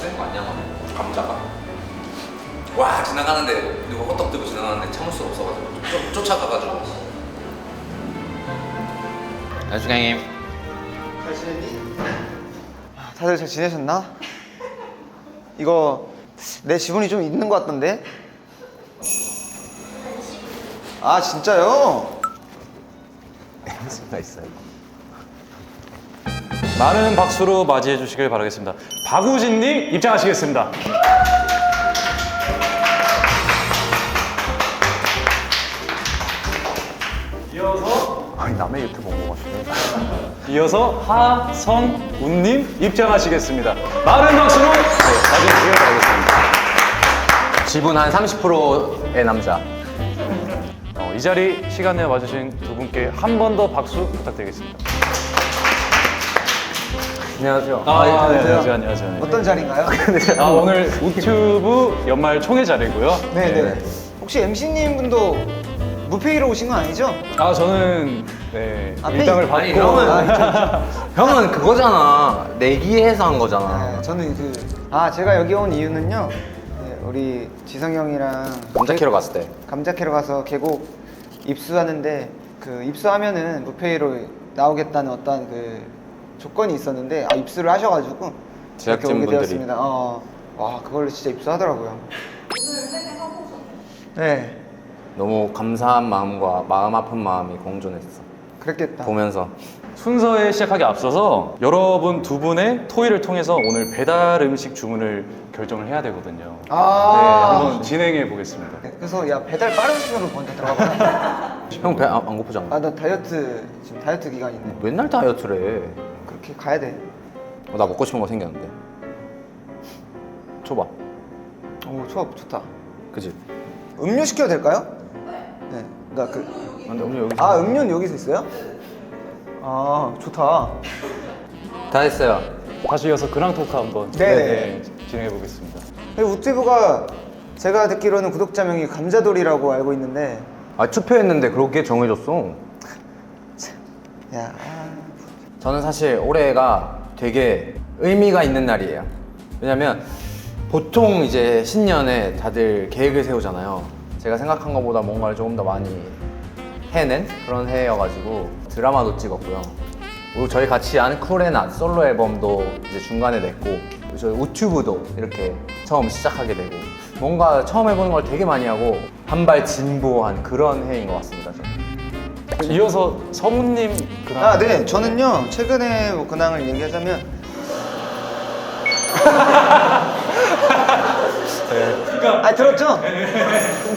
센 거 아니야? 감자가? 와 지나가는데 누가 호떡 들고 지나가는데 참을 수가 없어가지고 쫓아가가지고. 안수강님. 잘 지냈니? 다들 잘 지내셨나? 이거 내 지분이 좀 있는 것 같던데? 아 진짜요? 수가 있어요. 많은 박수로 맞이해 주시길 바라겠습니다. 박우진님 입장하시겠습니다. 이어서 아니 남의 유튜브 온 것 같네. 이어서 하성운님 입장하시겠습니다. 많은 박수로 맞이해 주시길 바라겠습니다. 지분 한 30%의 남자. 이 자리 시간 내어 와주신 두 분께 한 번 더 박수 부탁드리겠습니다. 안녕하세요. 네, 안녕하세요. 어떤 자리인가요? 오늘 우튜브 연말 총회 자리고요. 네네. 혹시 MC님 분도 무페이로 오신 건 아니죠? 저는 페이. 일당을 받고 아니, 형은 그거잖아. 내기해서 한 거잖아. 네, 저는 제가 여기 온 이유는요. 네, 우리 지성 형이랑 감자 캐러 갔을 때. 감자 캐러 가서 계곡 입수하는데 그 입수하면은 무페이로 나오겠다는 어떤 그 조건이 있었는데 입수를 하셔가지고 이렇게 오게 제작진분들이. 되었습니다. 와 그걸로 진짜 입수하더라고요. 네, 너무 감사한 마음과 마음 아픈 마음이 공존했어. 그랬겠다. 보면서. 순서에 시작하기 앞서서 여러분 두 분의 토의를 통해서 오늘 배달 음식 주문을 결정을 해야 되거든요. 네, 한번 진행해 보겠습니다. 네, 그래서 야 배달 빠른 순으로 먼저 들어가 봐. 형 배 안 고프지 않아? 나 다이어트 지금 다이어트 기간인데 맨날 다이어트래. 그렇게 가야 돼. 나 먹고 싶은 거 생겼는데. 줘봐. 오 좋다. 그치? 음료 시켜도 될까요? 네. 근데 음료 여기. 음료는 여기서 있어요? 좋다. 다 했어요. 다시 이어서 근황 토크 한번 네네. 진행해 보겠습니다. 우튜브가 제가 듣기로는 구독자 명이 감자돌이라고 알고 있는데 투표했는데 그렇게 정해졌어. 야 저는 사실 올해가 되게 의미가 있는 날이에요. 왜냐면 보통 이제 신년에 다들 계획을 세우잖아요. 제가 생각한 것보다 뭔가를 조금 더 많이 해낸 그런 해여가지고 드라마도 찍었고요. 그리고 저희 같이 한 쿨앤앗 솔로 앨범도 이제 중간에 냈고, 저희 우튜브도 이렇게 처음 시작하게 되고, 뭔가 처음 해보는 걸 되게 많이 하고 한 발 진보한 그런 해인 것 같습니다. 저는. 이어서 성우님 근황. 네. 저는요 최근에 뭐 근황을 얘기하자면 들었죠?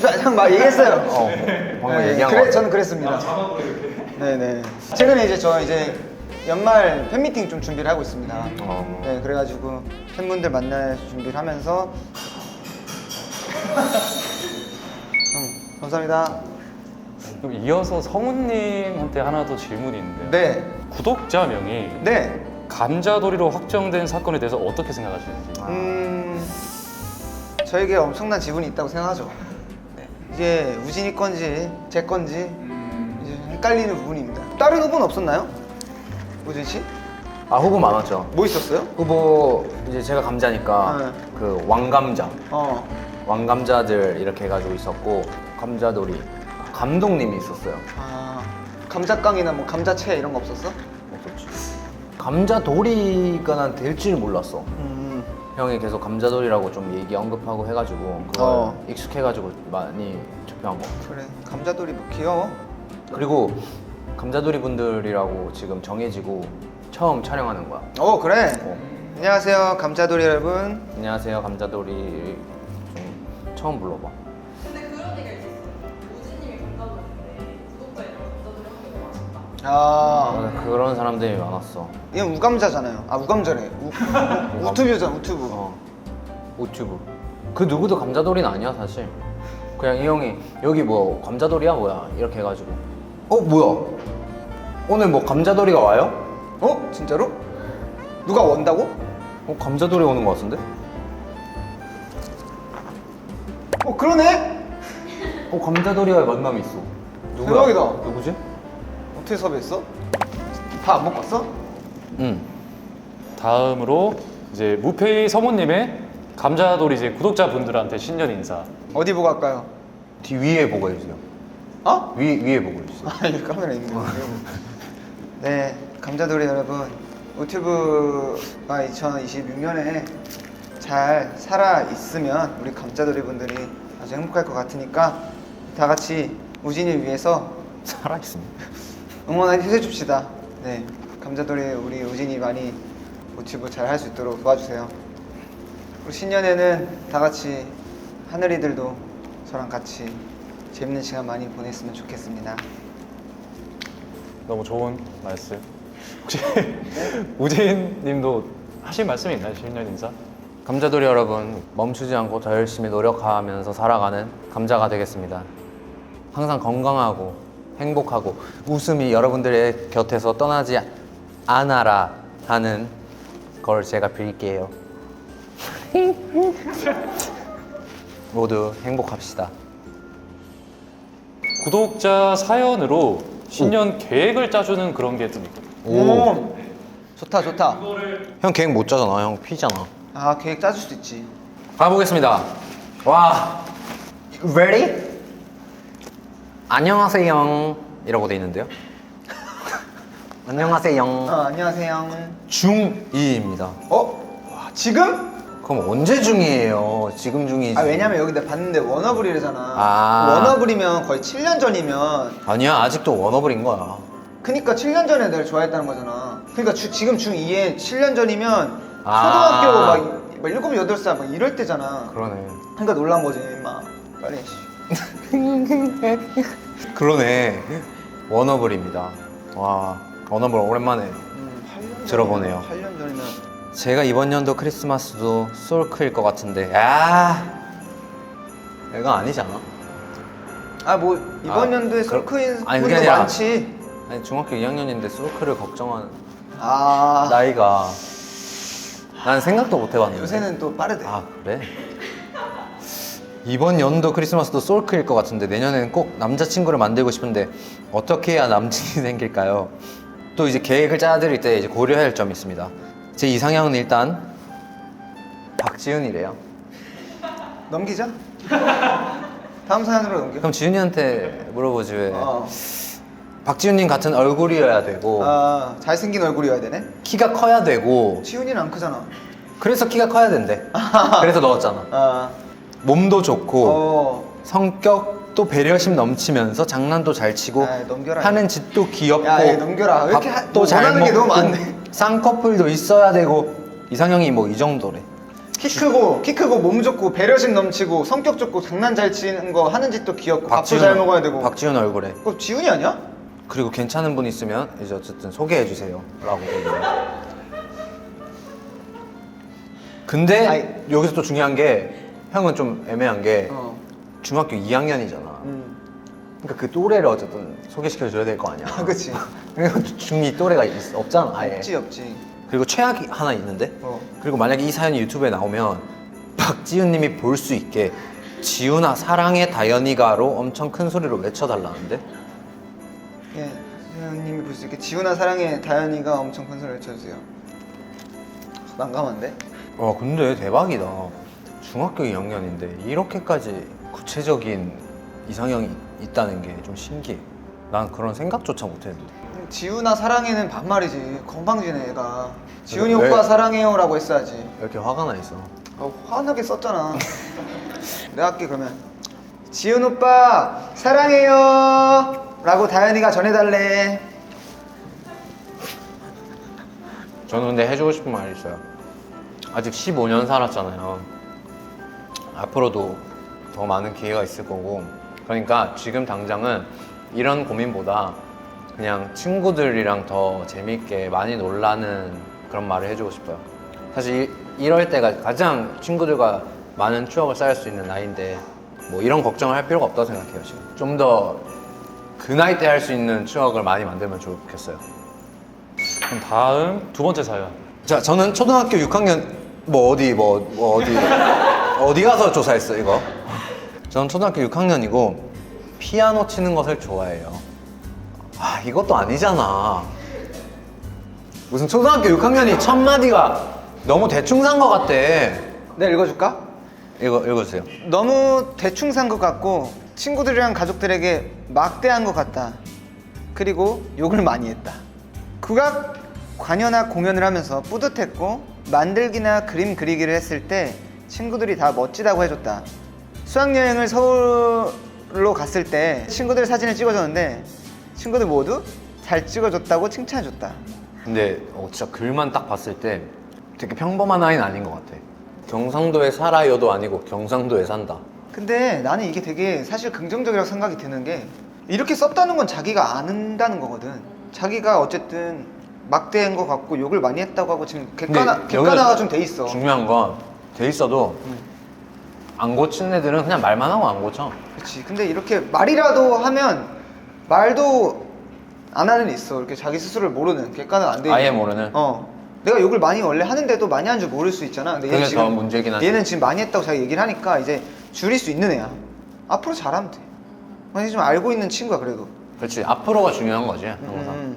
그냥 막 얘기했어요. 방금 얘기한 거. 저는 그랬습니다. 네네. 최근에 이제 연말 팬미팅 좀 준비를 하고 있습니다. 네, 그래가지고 팬분들 만날 준비를 하면서 감사합니다. 그럼 이어서 성우님한테 하나 더 질문이 있는데요. 네, 구독자 명이 네. 감자돌이로 확정된 사건에 대해서 어떻게 생각하시는지. 저에게 엄청난 지분이 있다고 생각하죠. 네. 이게 우진이 건지 제 건지 이제 헷갈리는 부분입니다. 다른 후보는 없었나요? 우진 씨? 후보 많았죠. 뭐 있었어요? 후보 이제 제가 감자니까 네. 그 왕감자, 어. 왕감자들 이렇게 해가지고 있었고, 감자돌이 감독님이 있었어요. 감자깡이나 뭐 감자채 이런 거 없었어? 없었지. 감자돌이가 난 될 줄 몰랐어. 형이 계속 감자돌이라고 좀 얘기 언급하고 해가지고 그걸 익숙해가지고 많이 접한 거. 그래, 감자돌이 뭐 귀여워. 그리고 감자돌이 분들이라고 지금 정해지고 처음 촬영하는 거야. 그래. 안녕하세요 감자돌이 여러분. 안녕하세요 감자돌이. 처음 불러봐. 근데 그런 얘기가 있었어요. 우진님이 감자돌인데 구독자이랑 감자돌이 하는 게 더 맛있다. 그런 사람들이 많았어. 이건 우감자잖아요. 우감자래. 우튜브잖아 우튜브. 우튜브. 그 누구도 감자돌이는 아니야 사실. 그냥 이 형이 여기 뭐 감자돌이야 뭐야 이렇게 해가지고 뭐야 오늘 뭐 감자돌이가 와요? 진짜로? 누가 원다고? 감자돌이 오는 거 같은데? 그러네? 감자돌이와의 만남이 있어. 대박이다. 누구지? 어떻게 섭외했어? 다 안 먹었어? 응. 다음으로 이제 무페이 서모님의 감자돌이 이제 구독자분들한테 신년 인사. 어디 보고 할까요? 뒤 위에 보고 해주세요. 어? 위에 보고 해주세요. 아, 이 카메라 있네요. 네, 감자돌이 여러분, 유튜브가 2026년에 잘 살아 있으면 우리 감자돌이 분들이 아주 행복할 것 같으니까 다 같이 우진이를 위해서 살아있습니다. 응원해 줍시다. 네, 감자돌이 우리 우진이 많이 유튜브 잘 할 수 있도록 도와주세요. 우리 신년에는 다 같이 하늘이들도 저랑 같이 재밌는 시간 많이 보냈으면 좋겠습니다. 너무 좋은 말씀. 혹시 우진님도 하실 말씀이 있나요? 신년 인사? 감자돌이 여러분, 멈추지 않고 더 열심히 노력하면서 살아가는 감자가 되겠습니다. 항상 건강하고 행복하고 웃음이 여러분들의 곁에서 떠나지 않아라 하는 걸 제가 빌게요. 모두 행복합시다. 구독자 사연으로 신년 계획을 짜주는 그런 게 좀 있거든요. 오, 좋다 좋다. 형 계획 못 짜잖아. 형 피잖아. 아, 계획 짜줄 수 있지. 가보겠습니다. 와, ready? 안녕하세요. 이라고 돼 있는데요. 안녕하세요. 안녕하세요. 중2입니다. 와, 지금? 그럼 언제 중이에요? 지금 중이지. 아, 왜냐면 여기 내가 봤는데 워너블이래잖아. 아. 워너블이면 거의 7년 전이면, 아니야, 아직도 워너블인 거야. 그니까 7년 전에 내가 좋아했다는 거잖아. 그니까 지금 중2에 7년 전이면 아. 초등학교 막 7, 8살 막 이럴 때잖아. 그러네. 그러니까 놀란 거지, 임마. 빨리. 그러네. 워너블입니다. 와, 워너블 오랜만에 8년 들어보네요. 8년 전이면. 제가 이번 연도 크리스마스도 솔크일 것 같은데, 아, 이거 아니잖아. 아, 뭐 이번 아, 연도에 그럼- 솔크인 아니, 분도 그게 아니라- 많지. 아니, 중학교 2학년인데 솔크를 걱정한 아, 나이가 난 생각도 못 해봤는데. 요새는 또 빠르대. 아, 그래? 이번 연도 크리스마스도 솔크일 것 같은데 내년에는 꼭 남자친구를 만들고 싶은데 어떻게 해야 남친이 생길까요? 또 이제 계획을 짜드릴 때 이제 고려해야 할 점이 있습니다. 제 이상형은 일단 박지훈이래요. 넘기자. 다음 사연으로 넘겨. 그럼 지훈이한테 물어보지 왜? 어. 박지훈님 같은 얼굴이어야 되고 아, 잘생긴 얼굴이어야 되네. 키가 커야 되고 지훈이는 안 크잖아. 그래서 키가 커야 된대. 그래서 넣었잖아. 아, 몸도 좋고 어. 성격도 배려심 넘치면서 장난도 잘 치고 아, 넘겨라. 하는 짓도 귀엽고 야, 얘 넘겨라. 왜 이렇게 밥도 뭐 잘 원하는 게 먹고 너무 많네. 쌍꺼풀도 있어야 되고 이상형이 뭐 이 정도래. 키 크고 몸 좋고 배려심 넘치고 성격 좋고 장난 잘 치는 거 하는 짓도 귀엽고 밥도 잘 먹어야 되고. 박지훈 얼굴에. 그거 지훈이 아니야? 그리고 괜찮은 분 있으면 이제 어쨌든 소개해 주세요 라고 돼 있네요. 근데 아이. 여기서 또 중요한 게 형은 좀 애매한 게 어. 중학교 2학년이잖아. 그러니까 그 또래를 어쨌든 소개시켜 줘야 될 거 아니야. 아, 그치. 그러니까 중2 또래가 없잖아 아예. 없지. 그리고 최악이 하나 있는데 어. 그리고 만약에 이 사연이 유튜브에 나오면 박지훈 님이 볼 수 있게 지훈아 사랑해 다현이가로 엄청 큰 소리로 외쳐달라는데. 예, 선생님이 볼 수 있게 지훈아 사랑해 다현이가 엄청 큰 소리 외쳐주세요. 난감한데? 와 근데 대박이다. 중학교 2학년인데 이렇게까지 구체적인 이상형이 있다는 게 좀 신기해. 난 그런 생각조차 못했는데. 지훈아 사랑해는 반말이지. 건방지네 얘가. 지훈이 왜? 오빠 사랑해요라고 했어야지. 왜 이렇게 화가 나 있어? 화나게 썼잖아. 내가 할게 그러면. 지훈 오빠 사랑해요 라고 다현이가 전해달래. 저는 근데 해주고 싶은 말이 있어요. 아직 15년 살았잖아요. 앞으로도 더 많은 기회가 있을 거고, 그러니까 지금 당장은 이런 고민보다 그냥 친구들이랑 더 재밌게 많이 놀라는 그런 말을 해주고 싶어요. 사실 이럴 때가 가장 친구들과 많은 추억을 쌓을 수 있는 나이인데 뭐 이런 걱정을 할 필요가 없다고 생각해요. 지금 좀 더 그 나이 때 할 수 있는 추억을 많이 만들면 좋겠어요. 그럼 다음 두 번째 사연. 자, 저는 초등학교 6학년 어디 가서 조사했어 이거? 저는 초등학교 6학년이고 피아노 치는 것을 좋아해요. 아, 이것도 아니잖아. 무슨 초등학교 6학년이 첫 마디가 너무 대충 산 거 같대. 내가 읽어줄까? 읽어주세요. 너무 대충 산 것 같고 친구들이랑 가족들에게 막대한 것 같다. 그리고 욕을 많이 했다. 국악 관여나 공연을 하면서 뿌듯했고 만들기나 그림 그리기를 했을 때 친구들이 다 멋지다고 해줬다. 수학여행을 서울로 갔을 때 친구들 사진을 찍어줬는데 친구들 모두 잘 찍어줬다고 칭찬해줬다. 근데 진짜 글만 딱 봤을 때 되게 평범한 아이는 아닌 것 같아. 경상도에 살아요도 아니고 경상도에 산다. 근데 나는 이게 되게 사실 긍정적이라고 생각이 드는 게 이렇게 썼다는 건 자기가 안다는 거거든. 자기가 어쨌든 막대한 것 같고 욕을 많이 했다고 하고 지금 객관화가 좀 돼 있어. 중요한 건 돼 있어도 안 고친 애들은 그냥 말만 하고 안 고쳐. 그렇지. 근데 이렇게 말이라도 하면 말도 안 하는 애 있어. 이렇게 자기 스스로를 모르는 객관화 안 돼 있는. 아예 모르는. 내가 욕을 많이 원래 하는데도 많이 한 줄 모를 수 있잖아. 근데 그게 더 문제긴 하지. 얘는 지금 많이 했다고 자기 얘기를 하니까 이제 줄일 수 있는 애야. 앞으로 잘하면 돼. 만약에 좀 알고 있는 친구야 그래도. 그렇지. 앞으로가 중요한 거지. 항상.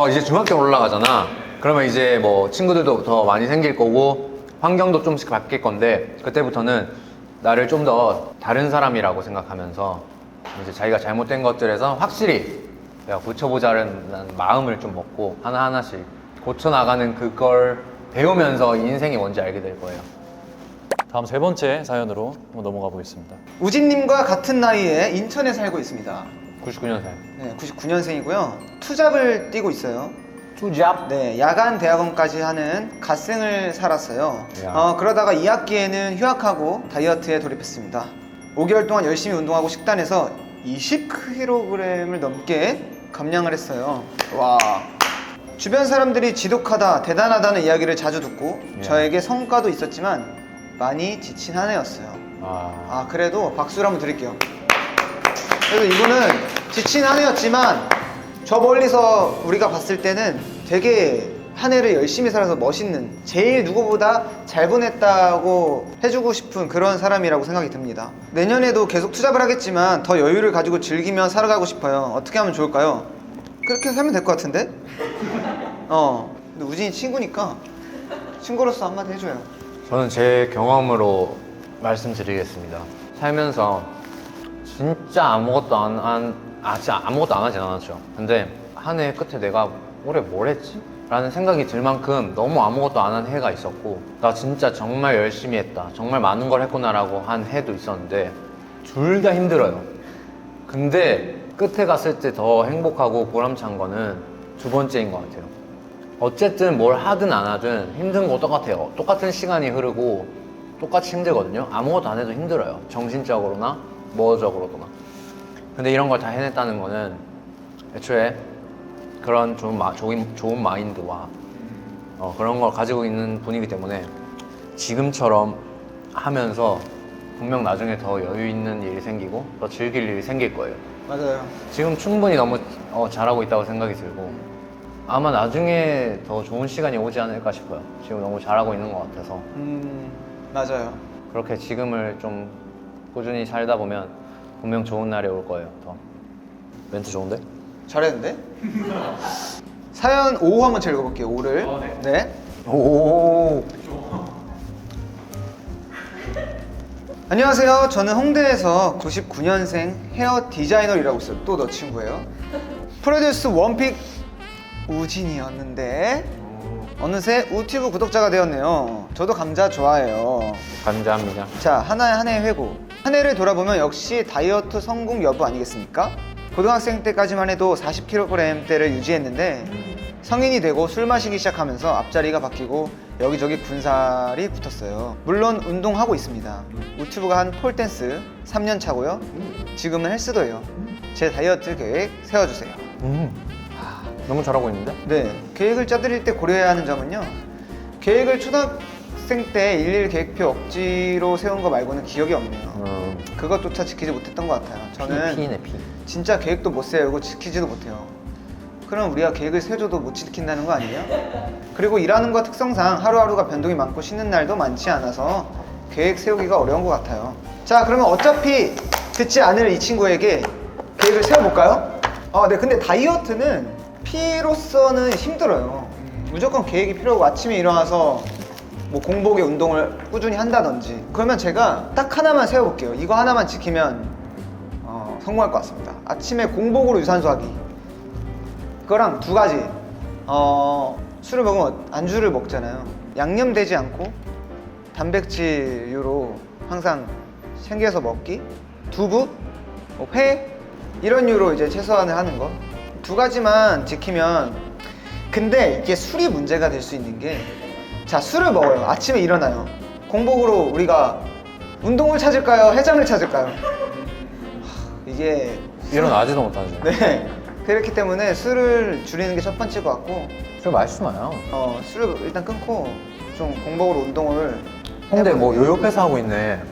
이제 중학교 올라가잖아. 그러면 이제 뭐 친구들도 더 많이 생길 거고 환경도 좀씩 바뀔 건데 그때부터는 나를 좀 더 다른 사람이라고 생각하면서 이제 자기가 잘못된 것들에서 확실히 내가 고쳐보자는 마음을 좀 먹고 하나하나씩 고쳐나가는 그걸 배우면서 인생이 뭔지 알게 될 거예요. 다음 세 번째 사연으로 한번 넘어가 보겠습니다. 우진님과 같은 나이에 인천에 살고 있습니다. 99년생. 네, 99년생이고요. 투잡을 뛰고 있어요. 투잡? 네, 야간 대학원까지 하는 갓생을 살았어요. 그러다가 2학기에는 휴학하고 다이어트에 돌입했습니다. 5개월 동안 열심히 운동하고 식단해서 20kg을 넘게 감량을 했어요. 와. 주변 사람들이 지독하다, 대단하다는 이야기를 자주 듣고 저에게 성과도 있었지만 많이 지친 한 해였어요. 그래도 박수를 한번 드릴게요. 그래서 이분은 지친 한 해였지만 저 멀리서 우리가 봤을 때는 되게 한 해를 열심히 살아서 멋있는, 제일 누구보다 잘 보냈다고 해주고 싶은 그런 사람이라고 생각이 듭니다. 내년에도 계속 투잡을 하겠지만 더 여유를 가지고 즐기며 살아가고 싶어요. 어떻게 하면 좋을까요? 그렇게 살면 될 것 같은데? 근데 우진이 친구니까 친구로서 한마디 해줘요. 저는 제 경험으로 말씀드리겠습니다. 살면서 진짜 아무것도 진짜 아무것도 안 하진 않았죠. 근데 한 해 끝에 내가 올해 뭘 했지? 라는 생각이 들 만큼 너무 아무것도 안 한 해가 있었고 나 진짜 정말 열심히 했다, 정말 많은 걸 했구나 라고 한 해도 있었는데 둘 다 힘들어요. 근데 끝에 갔을 때 더 행복하고 보람찬 거는 두 번째인 것 같아요. 어쨌든 뭘 하든 안 하든 힘든 거 똑같아요. 똑같은 시간이 흐르고 똑같이 힘들거든요. 아무것도 안 해도 힘들어요. 정신적으로나 뭐적으로도나. 근데 이런 걸 다 해냈다는 거는 애초에 그런 좋은 마인드와 그런 걸 가지고 있는 분이기 때문에 지금처럼 하면서 분명 나중에 더 여유 있는 일이 생기고 더 즐길 일이 생길 거예요. 맞아요. 지금 충분히 너무 잘하고 있다고 생각이 들고 아마 나중에 더 좋은 시간이 오지 않을까 싶어요. 지금 너무 잘하고 있는 것 같아서. 맞아요. 그렇게 지금을 좀 꾸준히 살다 보면 분명 좋은 날이 올 거예요. 더. 멘트 좋은데? 잘했는데? 사연 5 한번 제가 읽어볼게요. 5를. 네. 오. 안녕하세요. 저는 홍대에서 99년생 헤어 디자이너를 일하고 있어요. 또 너 친구예요. 프로듀스 원픽 우진이었는데 어느새 우튜브 구독자가 되었네요. 저도 감자 좋아해요. 감사합니다. 자, 한 해 회고. 한 해를 돌아보면 역시 다이어트 성공 여부 아니겠습니까? 고등학생 때까지만 해도 40kg대를 유지했는데 성인이 되고 술 마시기 시작하면서 앞자리가 바뀌고 여기저기 군살이 붙었어요. 물론 운동하고 있습니다. 유튜브가 한 폴댄스 3년 차고요. 지금은 헬스도예요. 제 다이어트 계획 세워주세요. 너무 잘하고 있는데? 네, 계획을 짜드릴 때 고려해야 하는 점은요. 계획을 초등학생 때 일일 계획표 억지로 세운 거 말고는 기억이 없네요. 그것조차 지키지 못했던 것 같아요. 저는 P네, P. 진짜 계획도 못 세우고 지키지도 못해요. 그럼 우리가 계획을 세워줘도 못 지킨다는 거 아니에요? 그리고 일하는 거 특성상 하루하루가 변동이 많고 쉬는 날도 많지 않아서 계획 세우기가 어려운 것 같아요. 자, 그러면 어차피 듣지 않을 이 친구에게 계획을 세워볼까요? 네, 근데 다이어트는 P로서는 힘들어요. 무조건 계획이 필요하고 아침에 일어나서 뭐 공복에 운동을 꾸준히 한다든지 그러면 제가 딱 하나만 세워볼게요. 이거 하나만 지키면 성공할 것 같습니다. 아침에 공복으로 유산소 하기. 그거랑 두 가지. 술을 먹으면 안주를 먹잖아요. 양념되지 않고 단백질류로 항상 챙겨서 먹기. 두부, 회 이런 류로 이제 최소한을 하는 거. 두 가지만 지키면. 근데 이게 술이 문제가 될 수 있는 게, 자, 술을 먹어요. 아침에 일어나요. 공복으로 우리가 운동을 찾을까요? 해장을 찾을까요? 이게 일어나지도 못하지. 네, 그렇기 때문에 술을 줄이는 게 첫 번째일 것 같고, 술 맛있잖아요. 술을 일단 끊고 좀 공복으로 운동을 근데 뭐 해보는 게. 요요패스 하고 있네.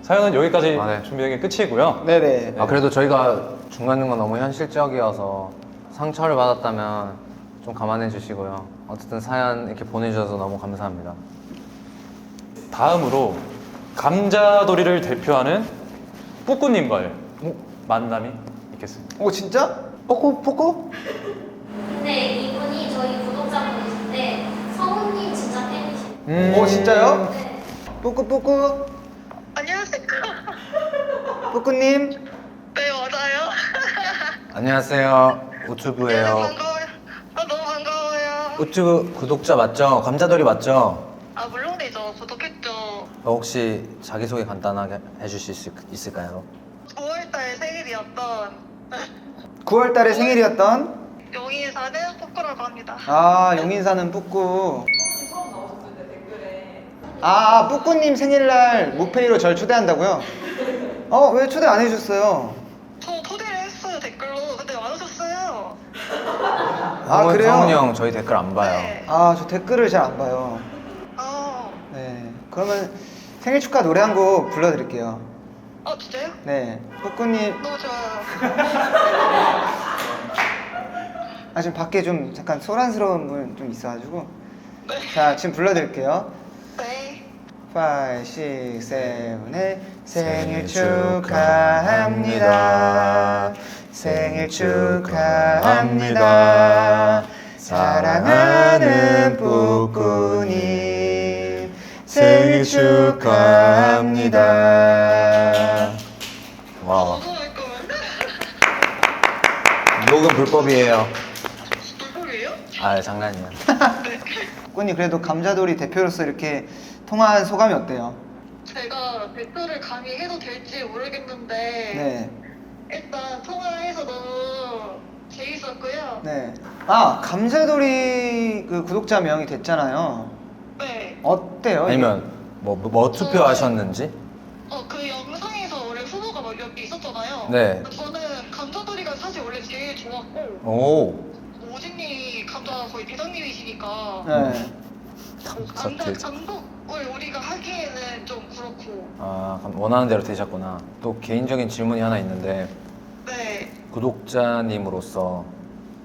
사연은 여기까지 아, 네. 준비된 게 끝이고요. 네네. 아, 그래도 저희가 중간중간 너무 현실적이어서 상처를 받았다면 좀 감안해 주시고요. 어쨌든 사연 이렇게 보내주셔서 너무 감사합니다. 다음으로 감자돌이를 대표하는 뿌꾸님과의 만남이 있겠습니다. 오, 진짜? 포코? 근데 이분이 저희 구독자분이신데 성우님 진짜 팬이시고 오, 진짜요? 네. 뿌꾸 안녕하세요. 뿌꾸님. 네, 맞아요. 안녕하세요. 네, 우튜브예요. 반가워요. 너무 반가워요. 우튜브 구독자 맞죠? 감자돌이 맞죠? 아, 물론이죠. 구독했죠. 혹시 자기소개 간단하게 해주실 수 있을까요? 9월달 생일이었던 9월 달에 생일이었던 용인 사는 포크라고 합니다. 용인사는 뿌꾸. 처음 나오셨을 때 댓글에 뿌꾸님 생일날 무페이로 절 초대한다고요? 왜 초대 안 해주셨어요? 저 초대를 했어요, 댓글로. 근데 안 오셨어요. 그래요? 성훈이 형 저희 댓글 안 봐요. 네. 저 댓글을 잘 안 봐요. 네. 그러면 생일 축하 노래 한 곡 불러드릴게요. 진짜요? 네. 뿌꾸님. 너무 좋아요. 지금 밖에 좀 잠깐 소란스러운 분 좀 있어가지고. 네. 자, 지금 불러드릴게요. 네. 5, 6, 7, 8 생일 축하합니다. 생일 축하합니다. 사랑하는 뿌꾸님 생일 축하합니다. 와, 너무 할 거면 녹음 불법이에요. 누구예요? 장난이야. 뿌꾸님 그래도 감자돌이 대표로서 이렇게 통화한 소감이 어때요? 제가 댓글을 감히 해도 될지 모르겠는데 네. 일단 통화해서 너무 재밌었고요. 네. 감자돌이 그 구독자 명이 됐잖아요. 네. 어때요? 아니면 뭐 투표하셨는지? 그 영상에서 원래 후보가 몇 개 있었잖아요. 네. 저는 감자돌이가 사실 원래 제일 좋았고 오. 오진님이 감자 거의 대장님이시니까 네. 감자 대장. 장독을 우리가 하기에는 좀 그렇고. 원하는 대로 되셨구나. 또 개인적인 질문이 하나 있는데 네. 구독자님으로서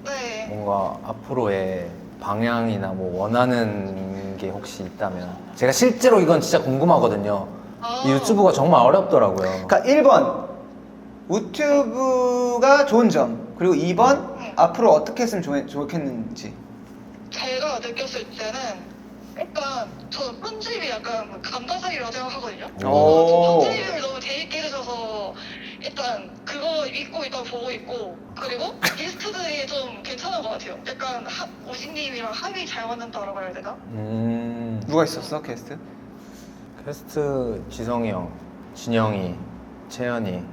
네. 뭔가 앞으로의 방향이나 뭐 원하는 게 혹시 있다면, 제가 실제로 이건 진짜 궁금하거든요. 이 유튜브가 정말 어렵더라고요. 그러니까 1번 유튜브가 좋은 점, 그리고 2번 앞으로 어떻게 했으면 좋겠는지. 제가 느꼈을 때는 약간 저는 편집이 약간 감자살이라고 생각하거든요. 오. 편집을 너무 재밌게 해주셔서 일단 그거 읽고 일단 보고 있고, 그리고 게스트들이 좀 괜찮은 것 같아요. 약간 오진님이랑 합이 잘 맞는다라고 해야 되나? 누가 있었어 게스트? 캐스트 지성이 형, 진영이, 채연이,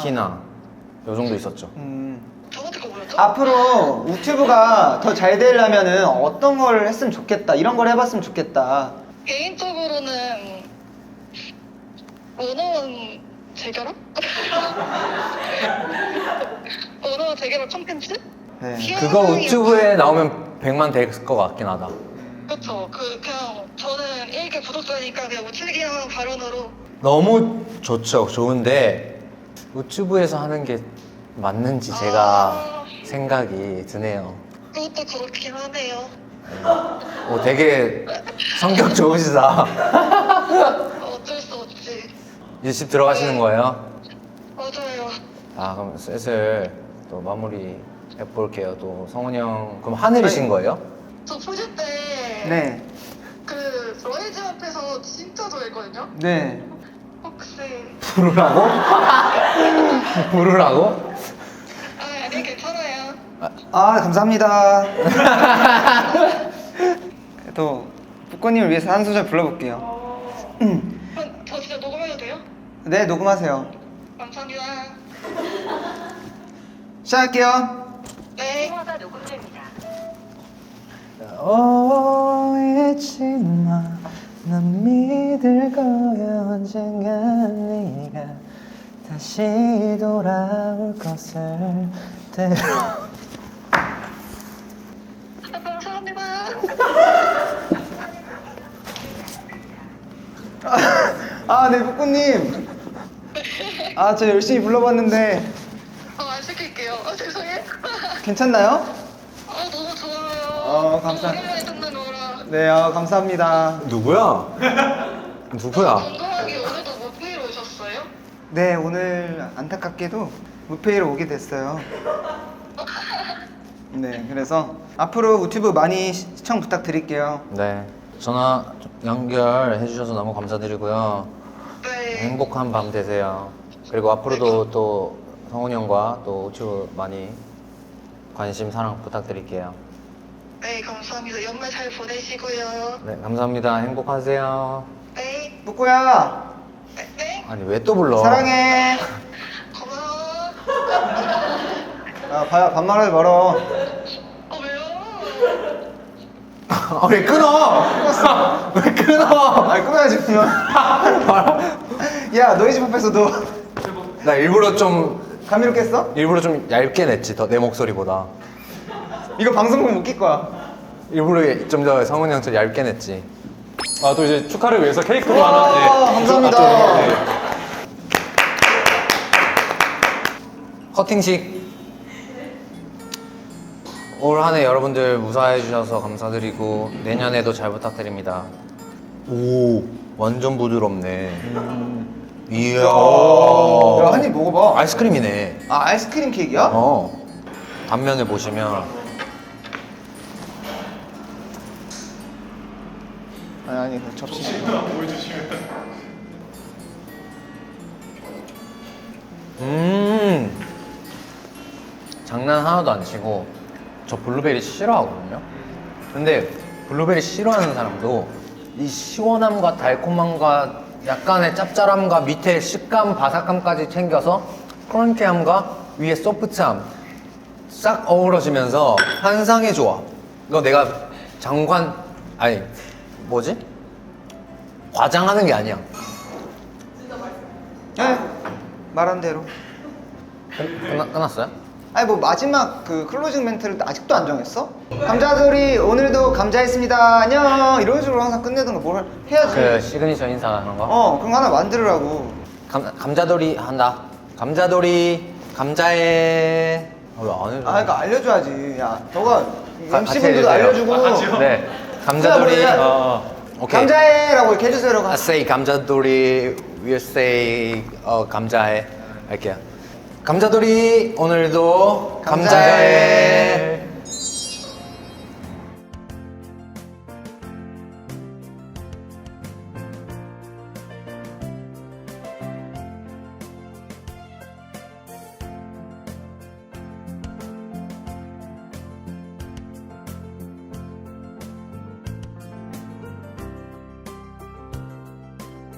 키나 요 정도 있었죠. 저한테 거 뭐였죠? 앞으로 유튜브가 더 잘 되려면은 어떤 걸 했으면 좋겠다, 이런 걸 해봤으면 좋겠다. 개인적으로는 원어원 재결합? 원어원 재결합 콘텐츠? 네. 그거 유튜브에 나오면 100만 될 것 같긴 하다. 그쵸. 그냥 저는 일개 구독자니까 그냥 우쭐기한 발언으로. 너무 좋죠. 좋은데 유튜브에서 하는 게 맞는지 제가 생각이 드네요. 그것도 그렇긴 하네요. 되게 성격 좋으시다. 어쩔 수 없지. 이제 집 들어가시는 거예요? 맞아요. 그럼 슬슬 또 마무리 해볼게요. 또 성훈이 형, 그럼 하늘이신 거예요? 저 푸실 때 네. 그 가지고 있거든요. 네. 혹시 부르라고? 부르라고? 아니 괜찮아요. 아 감사합니다. 또 북권님을 위해서 한 소절 불러볼게요. 그럼 저 진짜 녹음해도 돼요? 네 녹음하세요. 감사합니다. 시작할게요. 네. 잊지 마. 난 믿을 거야 언젠가 네가 다시 돌아올 것을 감사합니다. 아 네 북권님. 아 저 열심히 불러봤는데 안 시킬게요. 죄송해요. 괜찮나요? 너무 좋아요. 감사- 오랜만에 듣는 노래. 네 감사합니다. 누구야? 누구야? 궁금하게 오늘도 무페이로 오셨어요? 네 오늘 안타깝게도 무페이로 오게 됐어요. 네 그래서 앞으로 유튜브 많이 시청 부탁드릴게요. 네, 전화 연결해 주셔서 너무 감사드리고요. 네. 행복한 밤 되세요. 그리고 앞으로도 또 성훈이 형과 또 우튜브 많이 관심 사랑 부탁드릴게요. 네, 감사합니다. 연말 잘 보내시고요. 네, 감사합니다. 행복하세요. 네. 뿌꾸야 네. 아니 왜 또 불러? 사랑해. 고마워. 반말하지 말어. 왜요? 아, 왜 끊어? 왜 끊어? 아 끊어야지 그러면. 야 너희 집 앞에서 너 나 일부러 좀 감미롭겠어? 얇게 냈지 더 내 목소리보다. 이거 방송국 못 낄 거야. 일부러 좀 더 성훈이 형처럼 얇게 냈지. 아, 또 이제 축하를 위해서 케이크도 와, 하나. 네. 감사합니다. 네. 커팅식. 올 한 해 여러분들 무사해 주셔서 감사드리고 내년에도 잘 부탁드립니다. 오, 완전 부드럽네. 이야. 야 한 입 먹어봐. 아이스크림이네. 아 아이스크림 케이크야? 단면을 보시면 아니 그 접시. 장난 하나도 안 치고 저 블루베리 싫어하거든요. 근데 블루베리 싫어하는 사람도 이 시원함과 달콤함과 약간의 짭짤함과 밑에 식감, 바삭함까지 챙겨서 크런키함과 위에 소프트함 싹 어우러지면서 환상의 조합. 이거 내가 뭐지? 과장하는 게 아니야. 네 말한 대로. 끝났어요? 아니 뭐 마지막 그 클로징 멘트를 아직도 안 정했어? 감자돌이 오늘도 감자했습니다 안녕 이런 식으로 항상 끝내던 거 뭘 해야지. 그 시그니처 인사하는 거? 그런 거 하나 만들으라고. 감자돌이 한다. 감자돌이 감자에 왜안 해줘? 그러니까 알려줘야지. 야 너가 같이 MC분들도 해주세요. 알려주고. 네. 감자돌이. 뭐야? 오케이. 감자해라고 이렇게 해주세요. I say 감자돌이. We say 감자해. 할게요. 감자돌이 오늘도 감자해.